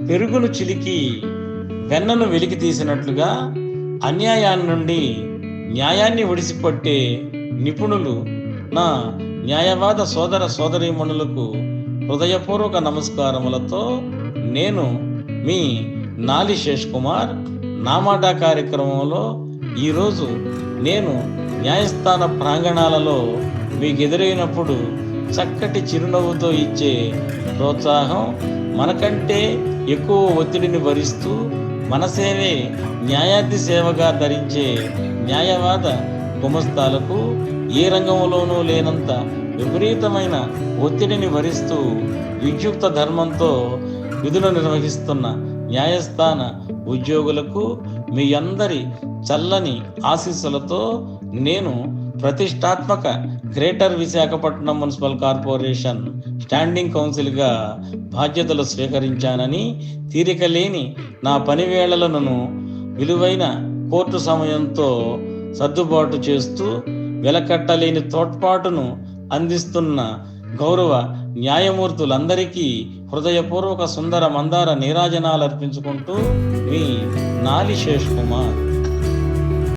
పెరుగును చిలికి వెన్నను వెలికి తీసినట్లుగా అన్యాయాన్ని నుండి న్యాయాన్ని ఒడిసిపట్టే నిపుణులు నా న్యాయవాద సోదర సోదరీమణులకు హృదయపూర్వక నమస్కారములతో నేను మీ నాలి శేష్ కుమార్ నా మాట కార్యక్రమంలో ఈరోజు నేను న్యాయస్థాన ప్రాంగణాలలో మీకు ఎదురైనప్పుడు చక్కటి చిరునవ్వుతో ఇచ్చే ప్రోత్సాహం, మనకంటే ఎక్కువ ఒత్తిడిని భరిస్తూ మన సేవే న్యాయాధి సేవగా ధరించే న్యాయవాద గుమస్తాలకు ఏ రంగంలోనూ లేనంత విపరీతమైన ఒత్తిడిని భరిస్తూ విద్యుక్త ధర్మంతో విధులు నిర్వహిస్తున్న న్యాయస్థాన ఉద్యోగులకు మీ అందరి చల్లని ఆశీస్సులతో నేను ప్రతిష్టాత్మక greater Visakhapatnam municipal corporation standing కౌన్సిల్గా బాధ్యతలు స్వీకరించానని, తీరిక లేని నా పని వేళలను విలువైన కోర్టు సమయంతో సర్దుబాటు చేస్తూ వెలకట్టలేని తోడ్పాటును అందిస్తున్న గౌరవ న్యాయమూర్తులందరికీ హృదయపూర్వక సుందర మందార నీరాజనాలు అర్పించుకుంటూ మీ నాలి శేష్ కుమార్.